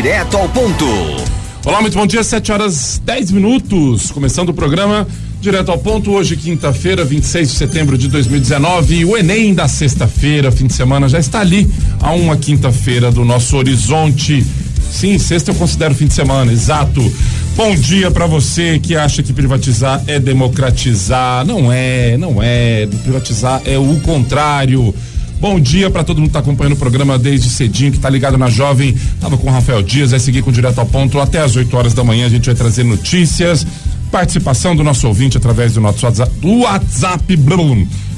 Direto ao ponto. Olá, muito bom dia, 7h10, começando o programa Direto ao Ponto, hoje quinta-feira, 26 de setembro de 2019, o Enem da sexta-feira, fim de semana, já está ali a uma quinta-feira do nosso horizonte. Sim, sexta eu considero fim de semana, exato. Bom dia pra você que acha que privatizar é democratizar. Não é. Privatizar é o contrário. Bom dia pra todo mundo que tá acompanhando o programa desde cedinho, que tá ligado na Jovem. Tava com o Rafael Dias, vai seguir com Direto ao Ponto até às 8 horas da manhã. A gente vai trazer notícias, participação do nosso ouvinte através do nosso WhatsApp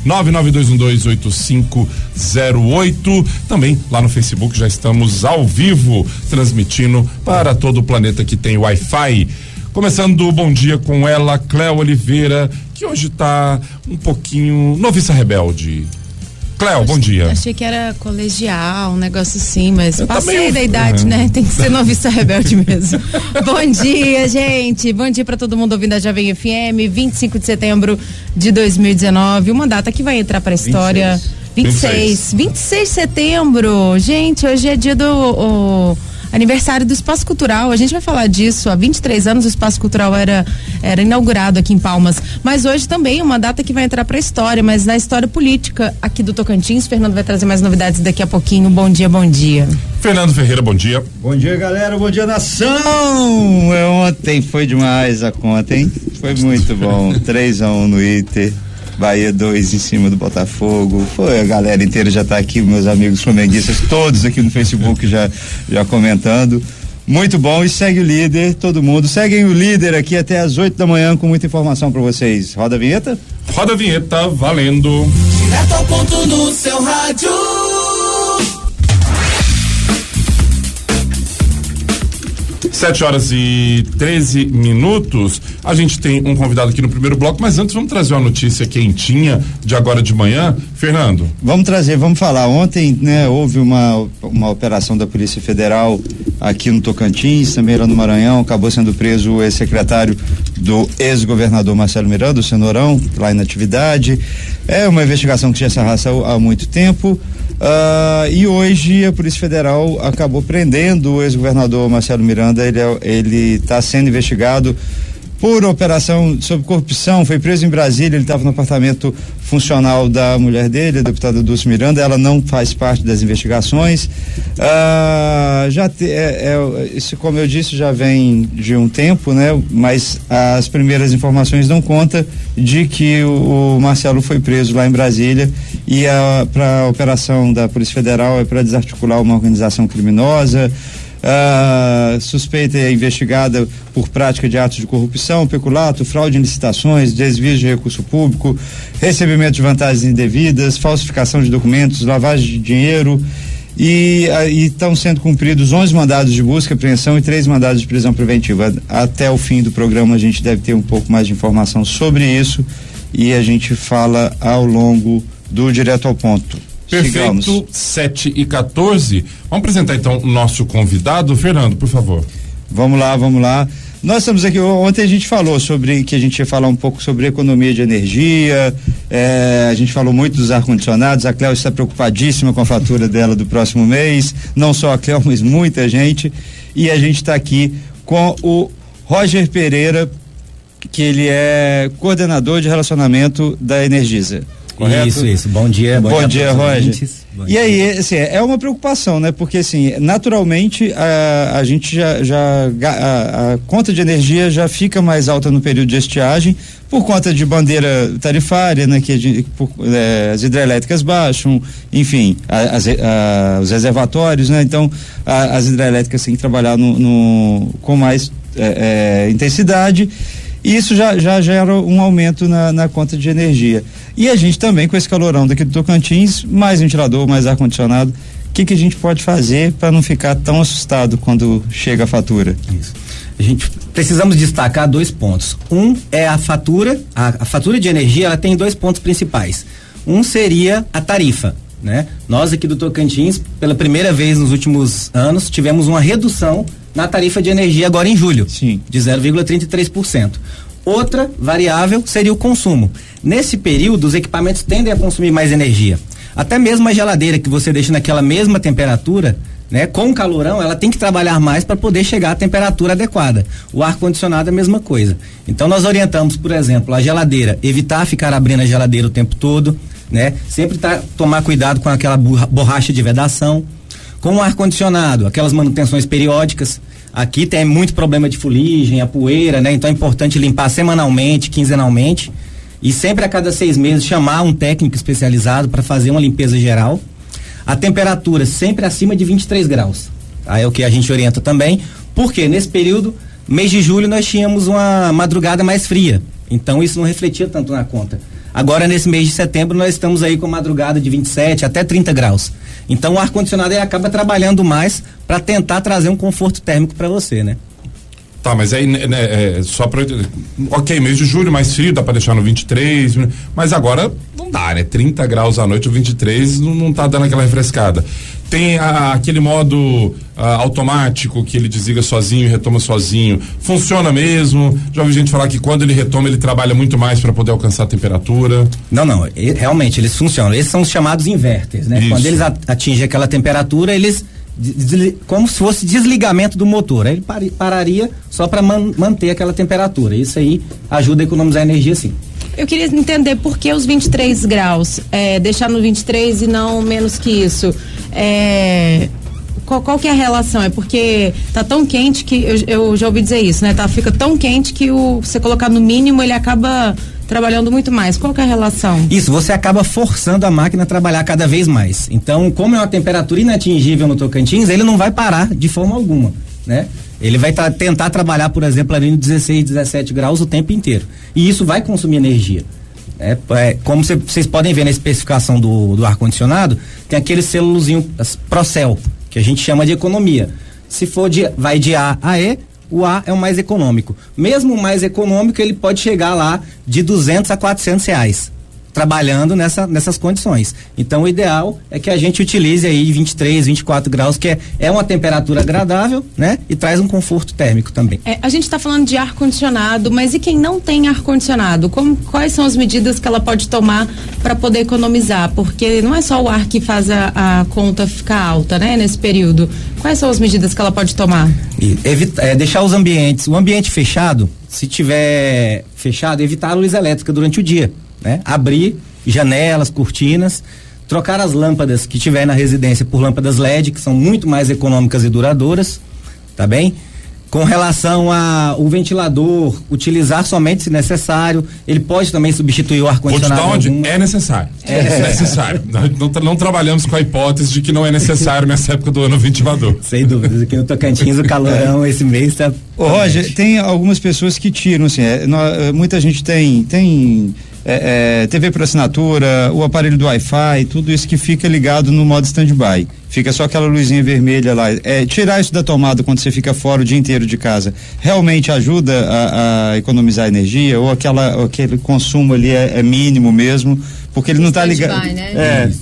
992128508. Também lá no Facebook já estamos ao vivo, transmitindo para todo o planeta que tem Wi-Fi. Começando o bom dia com ela, Cléo Oliveira, que hoje tá um pouquinho noviça rebelde. Cléo, bom dia. Achei que era colegial, um negócio assim, mas eu passei também, da idade, né? Tem que ser noviça rebelde mesmo. Bom dia, gente. Bom dia pra todo mundo ouvindo a Jovem FM, 25 de setembro de 2019, uma data que vai entrar pra história. 26 de setembro. Gente, hoje é dia do aniversário do Espaço Cultural. A gente vai falar disso. Há 23 anos o Espaço Cultural era inaugurado aqui em Palmas. Mas hoje também é uma data que vai entrar pra história, mas na história política aqui do Tocantins. Fernando vai trazer mais novidades daqui a pouquinho. Bom dia, bom dia. Fernando Ferreira, bom dia. Bom dia, galera. Bom dia, nação. Ontem foi demais a conta, hein? Foi muito bom. 3-1 no Inter. Bahia 2 em cima do Botafogo. Foi, a galera inteira já tá aqui, meus amigos flamenguistas, todos aqui no Facebook já comentando. Muito bom, e segue o líder, todo mundo. Seguem o líder aqui até às 8 da manhã com muita informação pra vocês. Roda a vinheta? Roda a vinheta, valendo. Direto ao ponto no seu rádio. 7h13. A gente tem um convidado aqui no primeiro bloco, mas antes vamos trazer uma notícia quentinha de agora de manhã. Fernando. Vamos falar. Ontem, né, houve uma operação da Polícia Federal aqui no Tocantins, também lá no Maranhão. Acabou sendo preso o ex-secretário do ex-governador Marcelo Miranda, o Cenourão, lá em atividade. É uma investigação que já se arrasta há muito tempo. E hoje a Polícia Federal acabou prendendo o ex-governador Marcelo Miranda. Ele está sendo investigado por operação sobre corrupção. Foi preso em Brasília. Ele estava no apartamento funcional da mulher dele, a deputada Dulce Miranda. Ela não faz parte das investigações. Isso, como eu disse, já vem de um tempo, né? Mas as primeiras informações dão conta de que o Marcelo foi preso lá em Brasília, e a operação da Polícia Federal é para desarticular uma organização criminosa. Suspeita é investigada por prática de atos de corrupção, peculato, fraude em licitações, desvio de recurso público, recebimento de vantagens indevidas, falsificação de documentos, lavagem de dinheiro, e estão sendo cumpridos 11 mandados de busca, apreensão e 3 mandados de prisão preventiva. Até o fim do programa a gente deve ter um pouco mais de informação sobre isso, e a gente fala ao longo do Direto ao Ponto. Perfeito, 7h14. Vamos apresentar então o nosso convidado, Fernando, por favor. Vamos lá. Nós estamos aqui, ontem a gente falou que a gente ia falar um pouco sobre economia de energia, a gente falou muito dos ar-condicionados. A Cléo está preocupadíssima com a fatura dela do próximo mês, não só a Cléo, mas muita gente, e a gente está aqui com o Roger Pereira, que ele é coordenador de relacionamento da Energisa. Correto? Isso. Bom dia, Roger. E aí, assim, é uma preocupação, né? Porque, assim, naturalmente a gente a conta de energia já fica mais alta no período de estiagem por conta de bandeira tarifária, né? As hidrelétricas baixam, enfim, os reservatórios, né? Então, as hidrelétricas têm que trabalhar com mais intensidade. E isso já gera um aumento na conta de energia. E a gente também, com esse calorão daqui do Tocantins, mais ventilador, mais ar-condicionado, o que a gente pode fazer para não ficar tão assustado quando chega a fatura? Isso. Precisamos destacar 2 pontos. Um é a fatura. A fatura de energia, ela tem 2 pontos principais. Um seria a tarifa, né? Nós aqui do Tocantins, pela primeira vez nos últimos anos, tivemos uma redução na tarifa de energia agora em julho. Sim. De 0,33%. Outra variável seria o consumo. Nesse período, os equipamentos tendem a consumir mais energia. Até mesmo a geladeira que você deixa naquela mesma temperatura, né? Com o calorão, ela tem que trabalhar mais para poder chegar à temperatura adequada. O ar-condicionado é a mesma coisa. Então nós orientamos, por exemplo, a geladeira, evitar ficar abrindo a geladeira o tempo todo, né? Sempre tomar cuidado com aquela borracha de vedação. Com o ar-condicionado, aquelas manutenções periódicas. Aqui tem muito problema de fuligem, a poeira, né? Então é importante limpar semanalmente, quinzenalmente. E sempre a cada 6 meses chamar um técnico especializado para fazer uma limpeza geral. A temperatura sempre acima de 23 graus. Aí é o que a gente orienta também, porque nesse período, mês de julho, nós tínhamos uma madrugada mais fria. Então isso não refletia tanto na conta. Agora, nesse mês de setembro, nós estamos aí com madrugada de 27 até 30 graus. Então o ar-condicionado aí acaba trabalhando mais para tentar trazer um conforto térmico para você, né? Tá, mas aí, né, só pra. Ok, mês de julho mais frio, dá pra deixar no 23, mas agora não dá, né? 30 graus à noite, o 23 não tá dando aquela refrescada. Tem aquele modo automático que ele desliga sozinho e retoma sozinho. Funciona mesmo? Já ouvi gente falar que quando ele retoma, ele trabalha muito mais para poder alcançar a temperatura. Não, realmente eles funcionam. Esses são os chamados inverters, né? Isso. Quando eles atingem aquela temperatura, eles como se fosse desligamento do motor. Aí ele pararia só para manter aquela temperatura. Isso aí ajuda a economizar energia, sim. Eu queria entender por que os 23 graus, deixar no 23 e não menos que isso. Qual que é a relação? É porque tá tão quente que eu já ouvi dizer isso, né? Fica tão quente que você colocar no mínimo, ele acaba trabalhando muito mais. Qual que é a relação? Isso, você acaba forçando a máquina a trabalhar cada vez mais. Então, como é uma temperatura inatingível no Tocantins, ele não vai parar de forma alguma, né? Ele vai tentar trabalhar, por exemplo, ali no 16, 17 graus o tempo inteiro. E isso vai consumir energia. Como vocês podem ver na especificação do ar-condicionado, tem aquele celulozinho Procel, que a gente chama de economia. Se for vai de A a E, o A é o mais econômico. Mesmo o mais econômico, ele pode chegar lá de R$200 a R$400, trabalhando nessas condições. Então o ideal é que a gente utilize aí 23, 24 graus, que é uma temperatura agradável, né? E traz um conforto térmico também. A gente está falando de ar-condicionado, mas e quem não tem ar-condicionado? Quais são as medidas que ela pode tomar para poder economizar? Porque não é só o ar que faz a conta ficar alta, né? Nesse período. Quais são as medidas que ela pode tomar? Deixar o ambiente fechado, se tiver fechado, evitar a luz elétrica durante o dia. Né? Abrir janelas, cortinas, trocar as lâmpadas que tiver na residência por lâmpadas LED, que são muito mais econômicas e duradouras, tá bem? Com relação ao ventilador, utilizar somente se necessário. Ele pode também substituir o ar-condicionado. Vou te dar onde é necessário. É necessário. Não trabalhamos com a hipótese de que não é necessário nessa época do ano o ventilador. Sem dúvidas. Aqui no Tocantins o calorão esse mês tá. Ô, Roger, tem algumas pessoas que tiram, assim, muita gente tem TV por assinatura, o aparelho do Wi-Fi, tudo isso que fica ligado no modo stand-by. Fica só aquela luzinha vermelha lá. Tirar isso da tomada quando você fica fora o dia inteiro de casa, realmente ajuda a economizar energia? Ou aquele consumo ali é mínimo mesmo? Porque ele não está ligado. Né?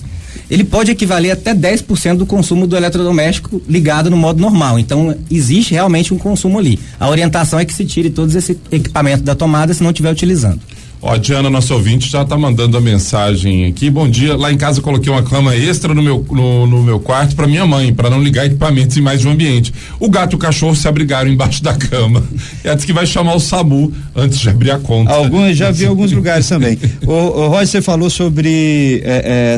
Ele pode equivaler até 10% do consumo do eletrodoméstico ligado no modo normal. Então, existe realmente um consumo ali. A orientação é que se tire todos esse equipamento da tomada se não estiver utilizando. Ó, Diana, nosso ouvinte, já tá mandando a mensagem aqui. Bom dia. Lá em casa eu coloquei uma cama extra no meu quarto para minha mãe, para não ligar equipamentos em mais de um ambiente. O gato e o cachorro se abrigaram embaixo da cama. Ela disse que vai chamar o SAMU antes de abrir a conta. Já vi alguns lugares também. O Roy, você falou sobre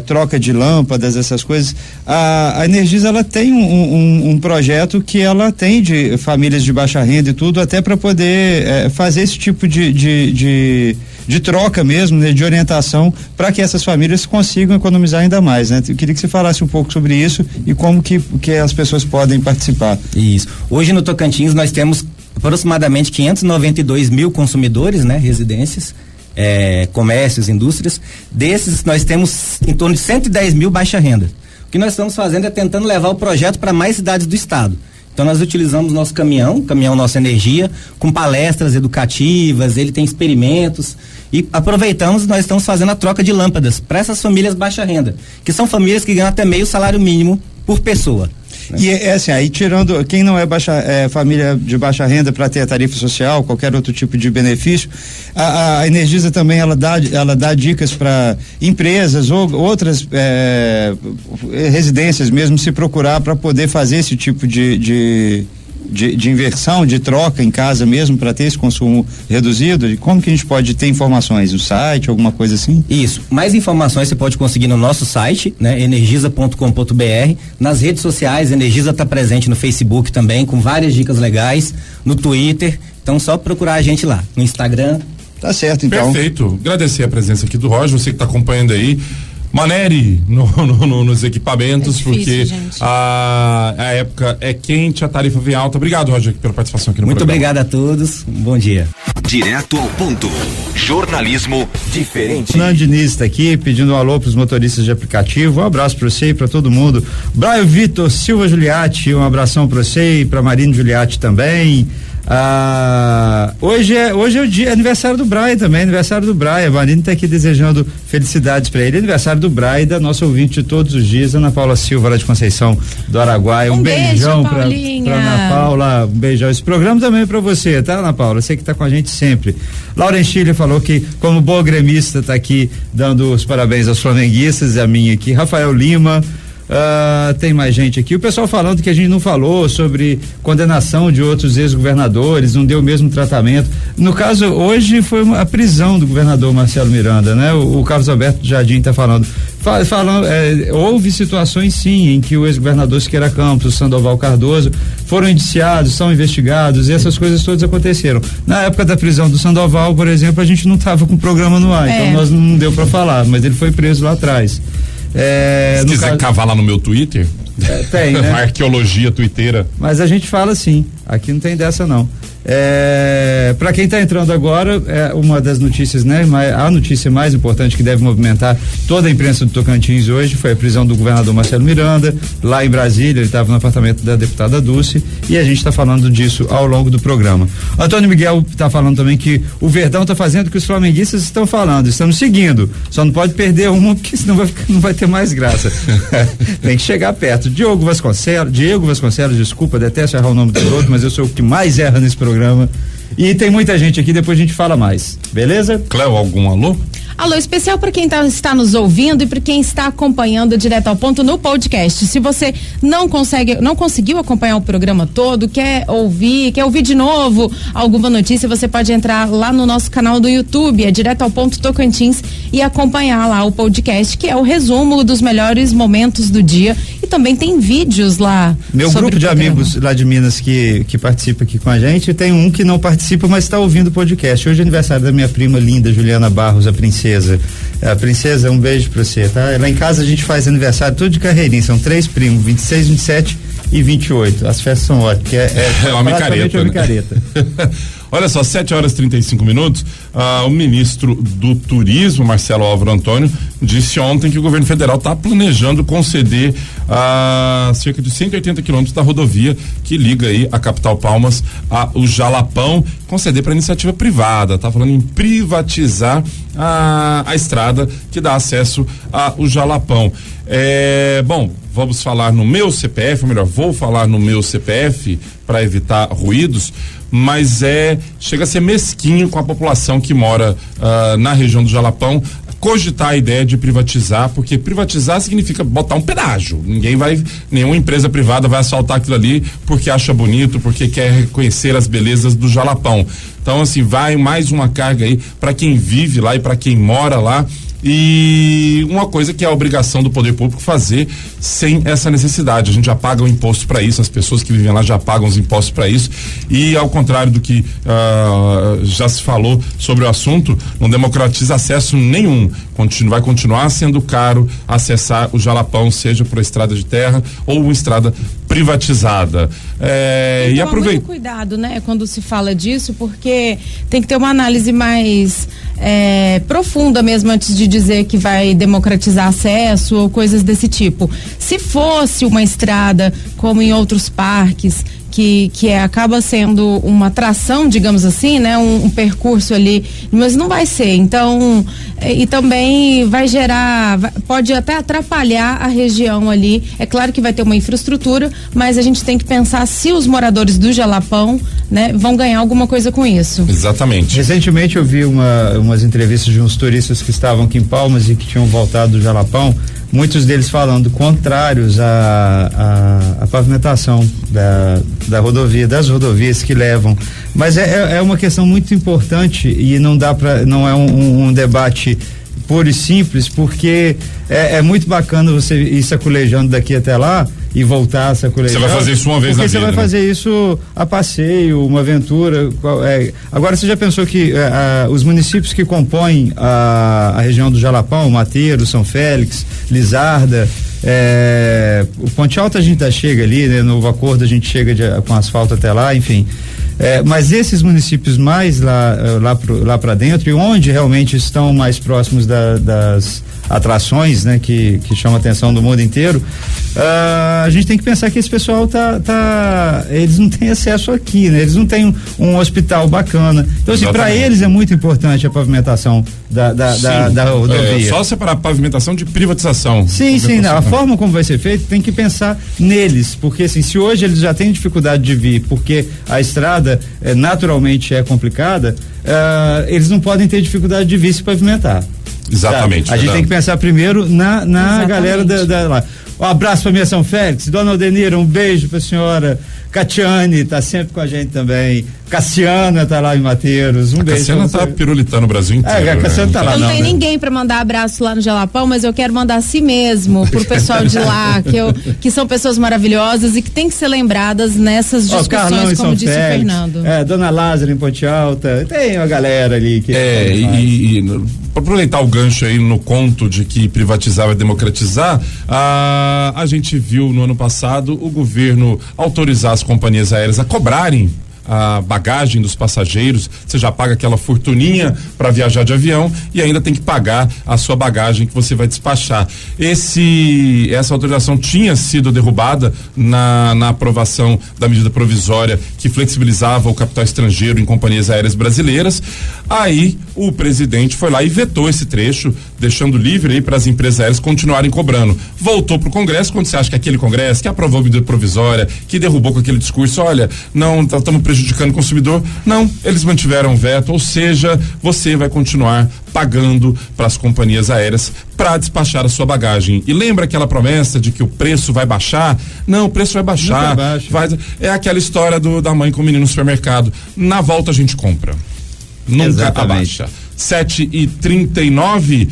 troca de lâmpadas, essas coisas. A Energisa, ela tem um projeto que ela atende famílias de baixa renda e tudo, até para poder fazer esse tipo de troca mesmo, né, de orientação, para que essas famílias consigam economizar ainda mais, né? Eu queria que você falasse um pouco sobre isso e como que as pessoas podem participar. Isso. Hoje no Tocantins nós temos aproximadamente 592 mil consumidores, né? Residências, comércios, indústrias. Desses nós temos em torno de 110 mil baixa renda. O que nós estamos fazendo é tentando levar o projeto para mais cidades do estado. Então nós utilizamos nosso caminhão Nossa Energia, com palestras educativas, ele tem experimentos e aproveitamos, nós estamos fazendo a troca de lâmpadas para essas famílias baixa renda, que são famílias que ganham até meio salário mínimo por pessoa. Né? E é assim, aí tirando quem não é família de baixa renda para ter a tarifa social, qualquer outro tipo de benefício, a Energisa também ela dá dicas para empresas ou outras residências mesmo se procurar para poder fazer esse tipo de inversão, de troca em casa mesmo para ter esse consumo reduzido. E como que a gente pode ter informações no site, alguma coisa assim? Isso, mais informações você pode conseguir no nosso site, né, energisa.com.br. Nas redes sociais, Energisa está presente no Facebook também, com várias dicas legais, no Twitter, então só procurar a gente lá, no Instagram. Tá certo, então. Perfeito, agradecer a presença aqui do Roger, você que está acompanhando aí. Manere nos equipamentos, porque a época é quente, a tarifa vem alta. Obrigado, Roger, pela participação aqui no programa. Muito obrigado a todos, bom dia. Direto ao ponto, jornalismo diferente. Nando Diniz está aqui pedindo um alô para os motoristas de aplicativo, um abraço para você e para todo mundo. Brian Vitor Silva Giuliatti, um abração para você e para Marino Giuliatti também. Hoje é o dia, aniversário do Brian também, aniversário do Brian. A Marina está aqui desejando felicidades para ele. Aniversário do Brian e da nossa ouvinte de todos os dias, Ana Paula Silva, lá de Conceição do Araguaia. Um beijão para Ana Paula, um beijão. Esse programa também é para você, tá, Ana Paula? Você que está com a gente sempre. Lauren Chile falou que, como boa gremista, está aqui dando os parabéns aos flamenguistas, e a minha aqui. Rafael Lima. Tem mais gente aqui, o pessoal falando que a gente não falou sobre condenação de outros ex-governadores, não deu o mesmo tratamento. No caso, hoje foi a prisão do governador Marcelo Miranda, né? O Carlos Alberto Jardim está falando. Houve situações sim em que o ex-governador Siqueira Campos, o Sandoval Cardoso foram indiciados, são investigados, e essas coisas todas aconteceram. Na época da prisão do Sandoval, por exemplo, a gente não estava com o programa no ar, então nós não deu para falar, mas ele foi preso lá atrás. Se quiser cavar lá no meu Twitter, tem, né? Arqueologia twitteira. Mas a gente fala sim, aqui não tem dessa não. Para quem está entrando agora, uma das notícias, né? A notícia mais importante que deve movimentar toda a imprensa do Tocantins hoje foi a prisão do governador Marcelo Miranda, lá em Brasília. Ele estava no apartamento da deputada Dulce, e a gente está falando disso ao longo do programa. Antônio Miguel está falando também que o Verdão está fazendo o que os flamenguistas estão falando, estamos seguindo, só não pode perder uma, porque senão não vai ter mais graça. Tem que chegar perto. Diego Vasconcelos, desculpa, detesto errar o nome do outro, mas eu sou o que mais erra nesse programa. E tem muita gente aqui, depois a gente fala mais, beleza? Cléo, algum alô? Alô especial para quem está nos ouvindo e para quem está acompanhando Direto ao Ponto no podcast. Se você não conseguiu acompanhar o programa todo, quer ouvir de novo alguma notícia, você pode entrar lá no nosso canal do YouTube, Direto ao Ponto Tocantins, e acompanhar lá o podcast, que é o resumo dos melhores momentos do dia, e também tem vídeos lá. Meu grupo de amigos lá de Minas que participa aqui com a gente, tem um que não participa, mas está ouvindo o podcast. Hoje é aniversário da minha prima linda, Juliana Barros, a Princesa. A Princesa, um beijo pra você, tá? Lá em casa a gente faz aniversário tudo de carreirinha, são 3 primos, 26, 27 e 28. As festas são ótimas, é uma micareta, né? Olha só, 7h35. O ministro do Turismo, Marcelo Álvaro Antônio, disse ontem que o governo federal está planejando conceder cerca de 180 quilômetros da rodovia que liga aí a capital Palmas ao Jalapão, conceder para iniciativa privada. Tá falando em privatizar a estrada que dá acesso ao Jalapão. Bom, vamos falar no meu CPF, ou melhor, vou falar no meu CPF para evitar ruídos, mas chega a ser mesquinho com a população que mora na região do Jalapão cogitar a ideia de privatizar, porque privatizar significa botar um pedágio. Nenhuma empresa privada vai assaltar aquilo ali porque acha bonito, porque quer reconhecer as belezas do Jalapão. Então, assim, vai mais uma carga aí para quem vive lá e para quem mora lá. E uma coisa que é a obrigação do poder público fazer sem essa necessidade. A gente já paga o imposto para isso, as pessoas que vivem lá já pagam os impostos para isso, e ao contrário do que já se falou sobre o assunto, não democratiza acesso nenhum. Vai continuar sendo caro acessar o Jalapão, seja por estrada de terra ou uma estrada privatizada. E aproveita. Muito cuidado, né, quando se fala disso, porque tem que ter uma análise mais profunda mesmo antes de dizer que vai democratizar acesso ou coisas desse tipo. Se fosse uma estrada como em outros parques, acaba sendo uma atração, digamos assim, né? Um percurso ali, mas não vai ser. Então, e também vai gerar, pode até atrapalhar a região ali. É claro que vai ter uma infraestrutura, mas a gente tem que pensar se os moradores do Jalapão, né, vão ganhar alguma coisa com isso. Exatamente. Recentemente eu vi umas entrevistas de uns turistas que estavam aqui em Palmas e que tinham voltado do Jalapão, muitos deles falando contrários à pavimentação da rodovia, das rodovias que levam. Mas é uma questão muito importante e não é um debate puro e simples, porque é muito bacana você ir sacolejando daqui até lá e voltar sacolejando. Você vai fazer isso uma vez na vida, porque você vai fazer isso a passeio, uma aventura. Agora, você já pensou que os municípios que compõem a região do Jalapão, Mateiro, São Félix, Lizarda, o Ponte Alto a gente já chega ali, né? Novo Acordo a gente chega com asfalto até lá, enfim. Mas esses municípios mais lá para dentro, e onde realmente estão mais próximos das atrações, né, que chamam a atenção do mundo inteiro, a gente tem que pensar que esse pessoal eles não têm acesso aqui, né? Eles não têm um hospital bacana. Então, assim, para eles é muito importante a pavimentação da rodovia. Só separar pavimentação de privatização. Sim, a forma como vai ser feito tem que pensar neles, porque assim, se hoje eles já têm dificuldade de vir, porque a estrada naturalmente é complicada, eles não podem ter dificuldade de vir se pavimentar. Exatamente. A gente tem que pensar primeiro na galera lá. Um abraço pra minha São Félix, dona Aldenira, um beijo pra senhora. Catiane tá sempre com a gente também. Cassiana tá lá em Mateiros, um beijo. Cassiana tá pirulitando o Brasil inteiro. A Cassiana tá lá. Não tem ninguém pra mandar abraço lá no Jalapão, mas eu quero mandar a si mesmo, pro pessoal de lá, que são pessoas maravilhosas e que tem que ser lembradas nessas discussões, como disse o Fernando. Dona Lázara em Ponte Alta, tem uma galera ali que... Para aproveitar o gancho aí no conto de que privatizar vai democratizar, a gente viu no ano passado o governo autorizar as companhias aéreas a cobrarem a bagagem dos passageiros. Você já paga aquela fortuninha para viajar de avião e ainda tem que pagar a sua bagagem que você vai despachar. Essa autorização tinha sido derrubada na aprovação da medida provisória que flexibilizava o capital estrangeiro em companhias aéreas brasileiras. Aí o presidente foi lá e vetou esse trecho, deixando livre aí para as empresas aéreas continuarem cobrando. Voltou pro Congresso. Quando você acha que aquele Congresso que aprovou a medida provisória, que derrubou com aquele discurso, olha, não, estamos prejudicando o consumidor, não, eles mantiveram o veto, ou seja, você vai continuar pagando para as companhias aéreas para despachar a sua bagagem. E lembra aquela promessa de que o preço vai baixar? Não, o preço vai baixar. É aquela história da mãe com o menino no supermercado. Na volta a gente compra. Nunca abaixa. 7h39,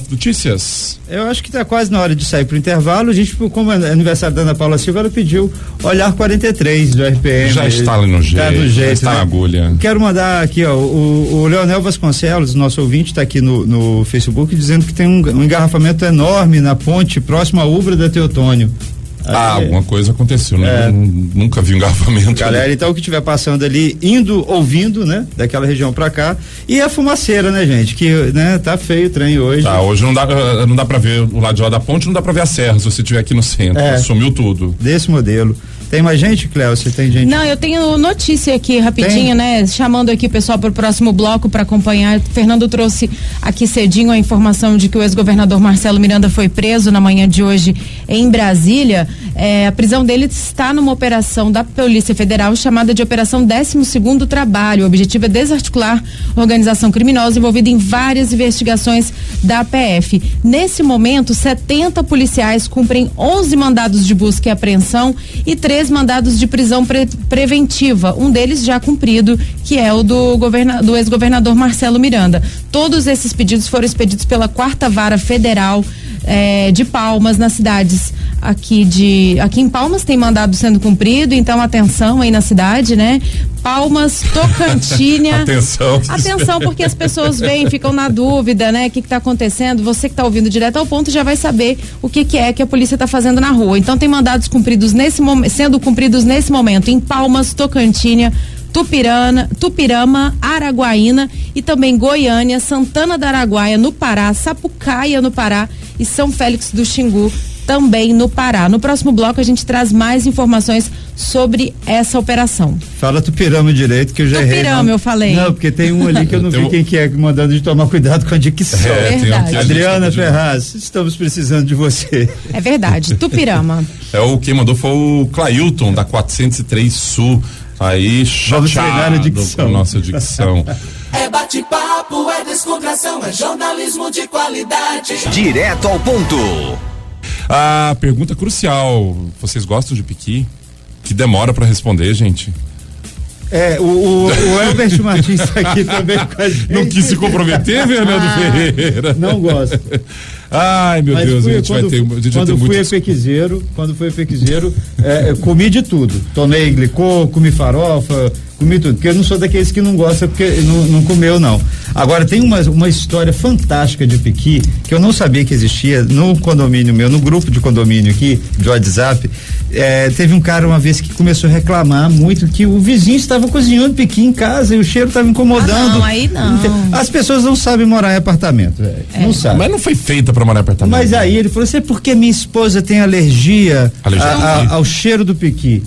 notícias. Eu acho que está quase na hora de sair pro intervalo. A gente, como é aniversário da Ana Paula Silva, ela pediu Olhar 43 do RPM. Já está ali no jeito. Já está na agulha. Quero mandar aqui, o Leonel Vasconcelos, nosso ouvinte, está aqui no Facebook, dizendo que tem um engarrafamento enorme na ponte próximo à Ubra da Teotônio. Alguma coisa aconteceu, né? Nunca vi um engarrafamento. Galera, ali. Então, o que estiver passando ali, ouvindo, né? Daquela região pra cá. E a fumaceira, né, gente? Que, né? Tá feio o trem hoje. Hoje não dá pra ver o lado de lá da ponte, não dá pra ver a serra, se você estiver aqui no centro. Sumiu tudo. Desse modelo. Tem mais gente, Cléo? Você tem gente? Não, eu tenho notícia aqui rapidinho, né? Chamando aqui o pessoal para o próximo bloco para acompanhar. Fernando trouxe aqui cedinho a informação de que o ex-governador Marcelo Miranda foi preso na manhã de hoje em Brasília. A prisão dele está numa operação da Polícia Federal chamada de Operação 12º Trabalho. O objetivo é desarticular organização criminosa envolvida em várias investigações da PF. Nesse momento, 70 policiais cumprem 11 mandados de busca e apreensão e 3 mandados de prisão preventiva, um deles já cumprido, que é o do ex-governador Marcelo Miranda. Todos esses pedidos foram expedidos pela 4ª Vara Federal de Palmas, nas cidades aqui em Palmas tem mandado sendo cumprido, então atenção aí na cidade, né? Palmas, Tocantinha. Atenção, porque as pessoas vêm, ficam na dúvida, né? O que tá acontecendo? Você que tá ouvindo direto ao ponto já vai saber o que é que a polícia tá fazendo na rua. Então tem mandados cumpridos sendo cumpridos nesse momento em Palmas, Tocantinha, Tupirama, Araguaína e também Goiânia, Santana da Araguaia no Pará, Sapucaia no Pará e São Félix do Xingu também no Pará. No próximo bloco a gente traz mais informações sobre essa operação. Fala Tupirama direito que eu já errei. Tupirama, eu falei. Não, porque tem um ali que eu não vi quem que é, mandando de tomar cuidado com a dicção. Verdade. Adriana Ferraz, estamos precisando de você. É verdade, Tupirama. Quem mandou foi o Clailton, da 403 Sul. Aí, chateado com a nossa dicção. É bate-papo, é descontração, é jornalismo de qualidade. Direto ao ponto. A pergunta crucial: vocês gostam de piqui? Que demora pra responder, gente. O Elbert Martins está aqui também com a gente. Não quis se comprometer, Fernando Ferreira? Não gosto. Ai, meu Deus, a gente vai ter Quando fui pequizeiro, comi de tudo. Tomei glicô, comi farofa, comi tudo. Porque eu não sou daqueles que não gosta porque não comeu, não. Agora, tem uma história fantástica de piqui que eu não sabia que existia no condomínio meu, no grupo de condomínio aqui, de WhatsApp. Teve um cara uma vez que começou a reclamar muito que o vizinho estava cozinhando piqui em casa e o cheiro estava incomodando. Não, aí não. As pessoas não sabem morar em apartamento, velho. Não sabem. Mas não foi feita pra morar em apartamento. Mas aí ele falou assim, porque minha esposa tem alergia ao cheiro do piqui.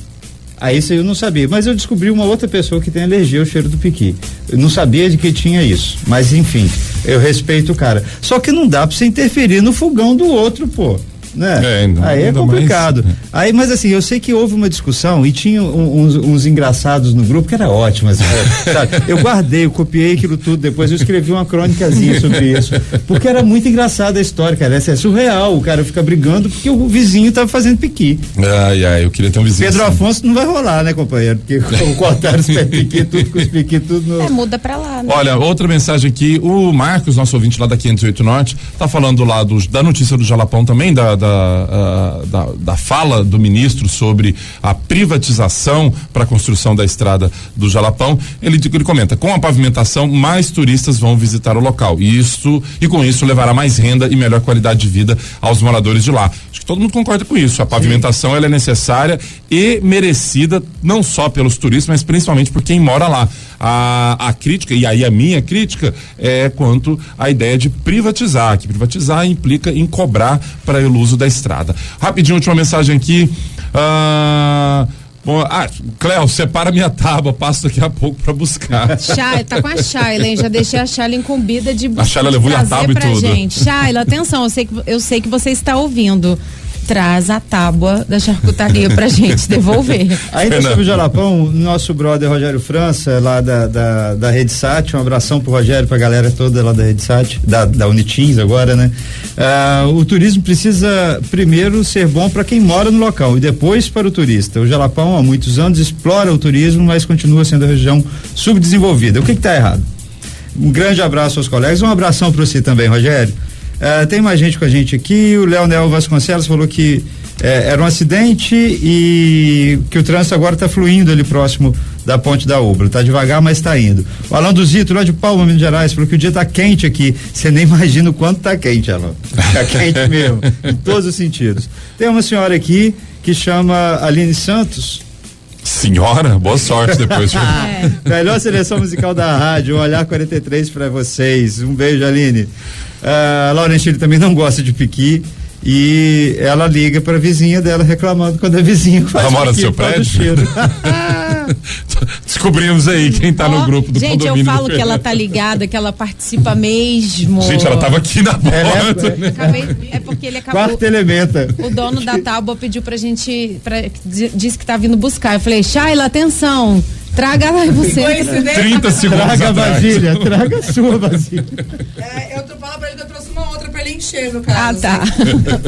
Aí isso eu não sabia, mas eu descobri uma outra pessoa que tem alergia ao cheiro do piqui. Eu não sabia de que tinha isso, mas enfim, eu respeito o cara. Só que não dá pra você interferir no fogão do outro, pô. Né? Aí é complicado. Aí, mas assim, eu sei que houve uma discussão e tinha uns engraçados no grupo que era ótimo, assim, sabe? Eu guardei, eu copiei aquilo tudo, depois eu escrevi uma crônicazinha sobre isso, porque era muito engraçada a história, cara. Essa é surreal, o cara fica brigando porque o vizinho tava fazendo piqui. Eu queria ter um vizinho Pedro assim. Afonso não vai rolar, né, companheiro? Porque cortaram os pé piqui, tudo com os piqui, tudo no... muda pra lá, né? Olha, outra mensagem aqui, o Marcos, nosso ouvinte lá da 508 Norte, tá falando lá da notícia do Jalapão também, da fala do ministro sobre a privatização para a construção da estrada do Jalapão. Ele comenta: com a pavimentação, mais turistas vão visitar o local e com isso levará mais renda e melhor qualidade de vida aos moradores de lá. Acho que todo mundo concorda com isso. A pavimentação ela é necessária e merecida não só pelos turistas, mas principalmente por quem mora lá. A crítica, e aí a minha crítica, é quanto à ideia de privatizar, que privatizar implica em cobrar para o uso da estrada. Rapidinho, última mensagem aqui. Cléo, separa minha tábua, passo daqui a pouco pra buscar. Tá com a Shayla, hein? Já deixei a Shayla incumbida de a Shayla levou a tábua pra e tudo. Gente. Shayla, atenção, eu sei que você está ouvindo. Traz a tábua da charcutaria pra gente devolver. Ainda sobre o Jalapão, nosso brother Rogério França, lá da Rede Sat, um abração pro Rogério, pra galera toda lá da Rede Sat, da Unitins agora, né? O turismo precisa primeiro ser bom para quem mora no local e depois para o turista. O Jalapão há muitos anos explora o turismo, mas continua sendo a região subdesenvolvida. O que tá errado? Um grande abraço aos colegas, um abração para você também, Rogério. Tem mais gente com a gente aqui. O Leonel Vasconcelos falou que era um acidente e que o trânsito agora está fluindo ali próximo da Ponte da Ubra. Tá devagar, mas está indo. O Alan do Zito, lá de Palma, Minas Gerais, falou que o dia tá quente aqui. Você nem imagina o quanto tá quente, Alan. Tá quente mesmo, em todos os sentidos. Tem uma senhora aqui que chama Aline Santos. Senhora, boa sorte depois. Melhor seleção musical da rádio, Olhar 43 para vocês. Um beijo, Aline. A Laurentine também não gosta de piqui e ela liga para a vizinha dela reclamando quando a vizinha faz ela mora no seu prédio? Descobrimos aí quem tá no grupo do gente, condomínio. Gente, eu falo que ela tá ligada, que ela participa mesmo. Gente, ela tava aqui na porta. É porque ele acabou. Quarto elementa. O dono da tábua pediu pra gente, disse que tá vindo buscar. Eu falei, Shayla, atenção. Traga você. 30 segundos. Traga a vasilha, traga a sua vasilha. Eu tô falando pra ele que eu trouxe uma outra pra ele encher, no caso. Tá.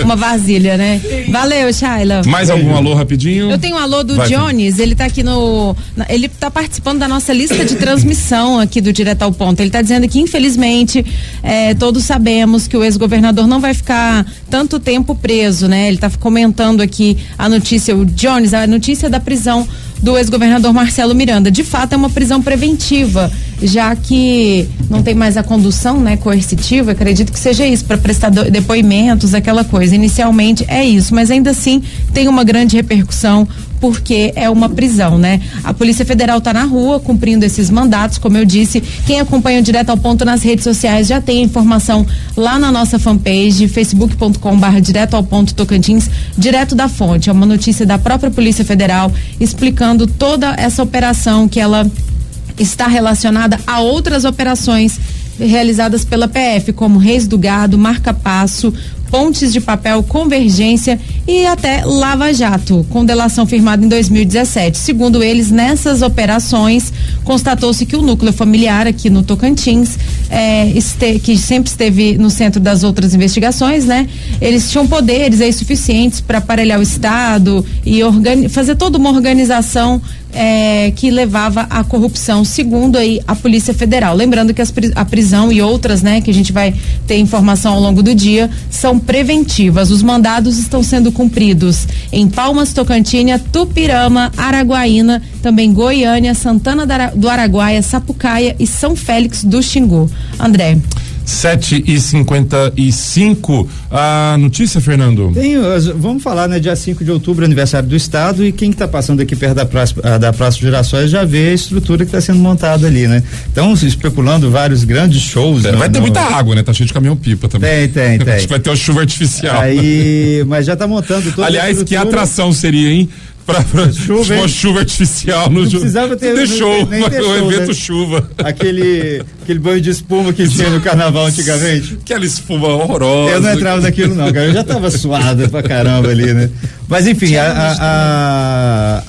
Uma vasilha, né? Valeu, Shayla. Mais algum alô rapidinho? Eu tenho um alô do Jones, ele tá aqui ele tá participando da nossa lista de transmissão aqui do Direto ao Ponto. Ele tá dizendo que, infelizmente, todos sabemos que o ex-governador não vai ficar tanto tempo preso, né? Ele tá comentando aqui a notícia, o Jones, a notícia da prisão do ex-governador Marcelo Miranda. De fato, é uma prisão preventiva, já que não tem mais a condução, né, coercitiva. Acredito que seja seja isso, para prestar depoimentos, aquela coisa. Inicialmente é isso, mas ainda assim tem uma grande repercussão porque é uma prisão, né? A Polícia Federal está na rua cumprindo esses mandatos, como eu disse. Quem acompanha o Direto ao Ponto nas redes sociais já tem a informação lá na nossa fanpage, facebook.com/Direto ao Ponto Tocantins, direto da fonte. É uma notícia da própria Polícia Federal explicando toda essa operação que ela está relacionada a outras operações realizadas pela PF, como Reis do Gado, Marca Passo, Pontes de Papel, Convergência e até Lava Jato, com delação firmada em 2017. Segundo eles, nessas operações, constatou-se que o núcleo familiar aqui no Tocantins, que sempre esteve no centro das outras investigações, né? Eles tinham poderes aí suficientes para aparelhar o Estado e fazer toda uma organização que levava à corrupção, segundo aí a Polícia Federal. Lembrando que a prisão e outras, né, que a gente vai ter informação ao longo do dia, são preventivas. Os mandados estão sendo cumpridos em Palmas, Tocantins, Tupirama, Araguaína, também Goiânia, Santana do Araguaia, Sapucaia e São Félix do Xingu. André. 7h55. A notícia, Fernando? Vamos falar, né? Dia 5 de outubro, aniversário do Estado, e quem que tá passando aqui perto da Praça Girassóis já vê a estrutura que está sendo montada ali, né? Então, especulando vários grandes shows. Vai ter muita água, né? Tá cheio de caminhão-pipa também. Tem. Acho que vai ter uma chuva artificial. Mas já tá montando toda Aliás, que atração seria, hein? Pra uma chuva artificial no jogo. Precisava ter show, nem ter show, evento, né? chuva. Aquele banho de espuma que tinha no carnaval antigamente. Aquela espuma horrorosa. Eu não entrava naquilo não, cara. Eu já tava suada pra caramba ali, né? Mas enfim, a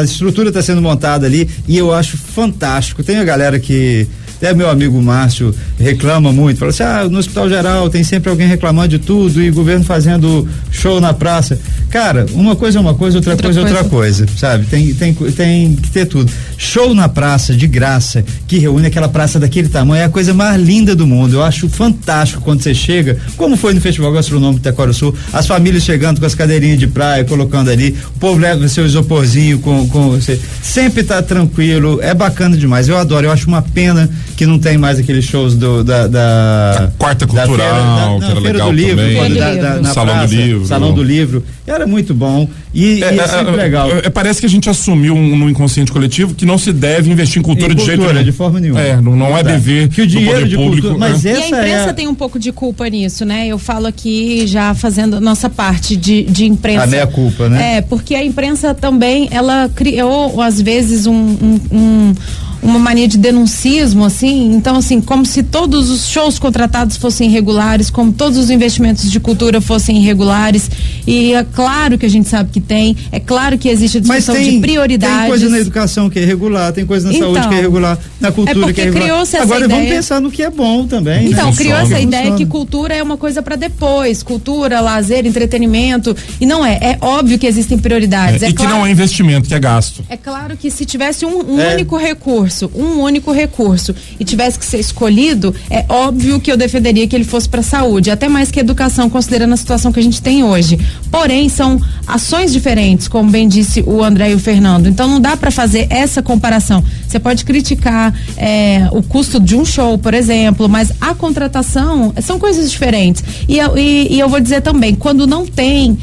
estrutura está sendo montada ali e eu acho fantástico. Tem a galera que até meu amigo Márcio reclama muito, fala assim, no Hospital Geral tem sempre alguém reclamando de tudo e o governo fazendo show na praça. Cara, uma coisa é uma coisa, outra coisa é outra coisa, sabe? Tem que ter tudo. Show na praça, de graça, que reúne aquela praça daquele tamanho, é a coisa mais linda do mundo. Eu acho fantástico quando você chega, como foi no Festival Gastronômico de Taquarussu, as famílias chegando com as cadeirinhas de praia, colocando ali, o povo leva seu isoporzinho com você, sempre tá tranquilo, é bacana demais, eu adoro, eu acho uma pena que não tem mais aqueles shows da Quarta Cultural, que era legal do livro, também. Na Salão praça, do Livro. Salão do Livro, era muito bom e é sempre legal. Parece que a gente assumiu no inconsciente coletivo que não se deve investir em cultura de jeito nenhum. De forma nenhuma. Não é dever que o dinheiro de público, cultura, mas e a imprensa tem um pouco de culpa nisso, né? Eu falo aqui já fazendo a nossa parte de imprensa. A meia culpa, né? Porque a imprensa também, ela criou às vezes uma mania de denuncismo, assim, então assim, como se todos os shows contratados fossem irregulares, como todos os investimentos de cultura fossem irregulares, e é claro que a gente sabe que tem, é claro que existe a discussão de prioridades. Tem coisa na educação que é irregular, tem coisa na saúde que é irregular, na cultura que é irregular. Criou-se essa Agora ideia. Vamos pensar no que é bom também. Então, né? criou essa ideia que cultura é uma coisa para depois, cultura, lazer, entretenimento, e não é óbvio que existem prioridades. E que não é investimento, que é gasto. É claro que se tivesse um único recurso, e tivesse que ser escolhido, é óbvio que eu defenderia que ele fosse para saúde, até mais que educação, considerando a situação que a gente tem hoje. Porém, são ações diferentes, como bem disse o André e o Fernando. Então não dá para fazer essa comparação. Você pode criticar o custo de um show, por exemplo, mas a contratação são coisas diferentes. E eu vou dizer também, quando não tem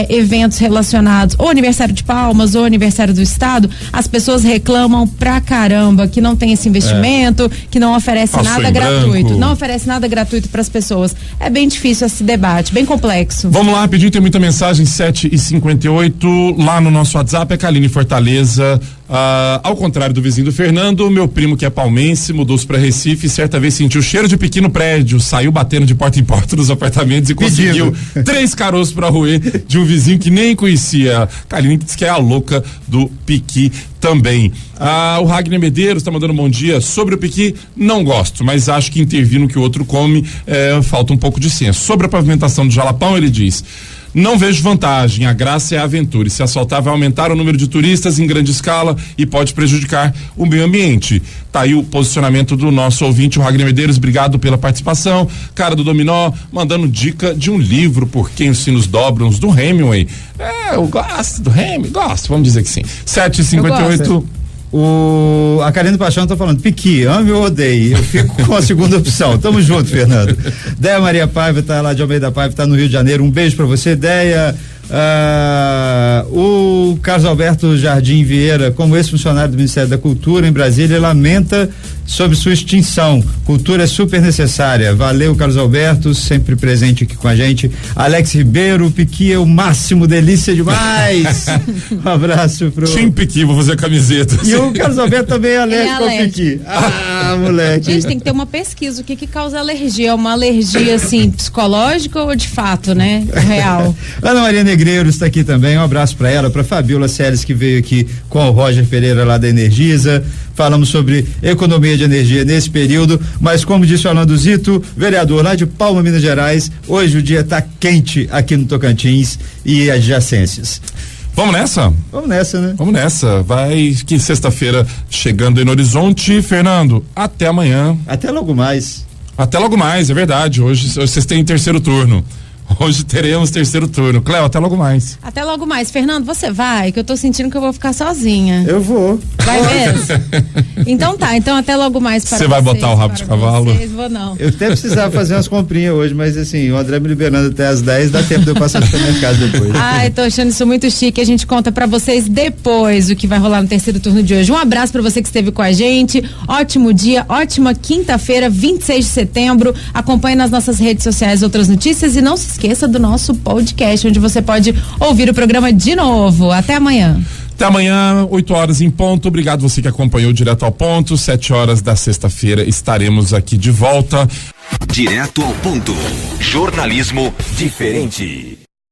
eventos relacionados ou aniversário de Palmas ou aniversário do Estado, as pessoas reclamam pra caramba que não tem esse investimento, que não oferece nada gratuito, não oferece nada gratuito para as pessoas. É bem difícil esse debate, bem complexo. Vamos lá, rapidinho, tem muita mensagem, 7h58, lá no nosso WhatsApp, é Kaline Fortaleza. Ao contrário do vizinho do Fernando, meu primo que é palmense mudou-se para Recife e certa vez sentiu o cheiro de pequeno prédio, saiu batendo de porta em porta dos apartamentos e conseguiu 3 caroços para roer de um vizinho que nem conhecia. Kaline diz que é a louca do piqui também. O Ragnar Medeiros está mandando um bom dia. Sobre o piqui, não gosto, mas acho que intervir no que o outro come falta um pouco de senso. Sobre a pavimentação do Jalapão, ele diz: não vejo vantagem, a graça é a aventura, e se asfaltar vai aumentar o número de turistas em grande escala e pode prejudicar o meio ambiente. Tá aí o posicionamento do nosso ouvinte, o Ragnar Medeiros, obrigado pela participação. Cara do Dominó, mandando dica de um livro, Por Quem os Sinos Dobram, do Hemingway. Eu gosto do Hemingway, vamos dizer que sim. 7h58. A Karine Paixão tá falando, Piqui, ame ou odeie, eu fico com a segunda opção. Tamo junto, Fernando. Deia Maria Paiva tá lá de Almeida Paiva, tá no Rio de Janeiro, um beijo pra você, Deia. O Carlos Alberto Jardim Vieira, como ex-funcionário do Ministério da Cultura em Brasília, lamenta sobre sua extinção. Cultura é super necessária. Valeu, Carlos Alberto, sempre presente aqui com a gente. Alex Ribeiro, Piqui é o máximo, delícia demais. Um abraço pro Tim Piqui, vou fazer a camiseta. E o Carlos Alberto também é alérgico ao Piqui. Moleque. Gente, tem que ter uma pesquisa, o que causa alergia? É uma alergia assim, psicológica ou de fato, né? Real. Ana Maria Negreiro está aqui também, um abraço para ela, para Fabiola Celes, que veio aqui com o Roger Pereira lá da Energisa. Falamos sobre economia de energia nesse período, mas como disse o Orlando Zito, vereador lá de Palma, Minas Gerais, hoje o dia está quente aqui no Tocantins e adjacências. Vamos nessa? Vamos nessa, né? Vamos nessa. Vai que sexta-feira chegando aí no horizonte. Fernando, até amanhã. Até logo mais. Até logo mais, é verdade. Hoje vocês têm terceiro turno. Hoje teremos terceiro turno. Cléo, até logo mais. Até logo mais. Fernando, você vai? Que eu tô sentindo que eu vou ficar sozinha. Eu vou. Vai mesmo? Então tá, então até logo mais para Você vai botar o rabo de cavalo? Vocês, vou não. Eu até precisava fazer umas comprinhas hoje, mas assim, o André me liberando até as 10, dá tempo de eu passar no supermercado depois. Ai, tô achando isso muito chique. A gente conta pra vocês depois o que vai rolar no terceiro turno de hoje. Um abraço pra você que esteve com a gente. Ótimo dia, ótima quinta-feira, 26 de setembro. Acompanhe nas nossas redes sociais outras notícias e não se esqueça do nosso podcast, onde você pode ouvir o programa de novo. Até amanhã. Até amanhã, 8 horas em ponto. Obrigado você que acompanhou Direto ao Ponto. 7 horas da sexta-feira estaremos aqui de volta. Direto ao ponto. Jornalismo diferente.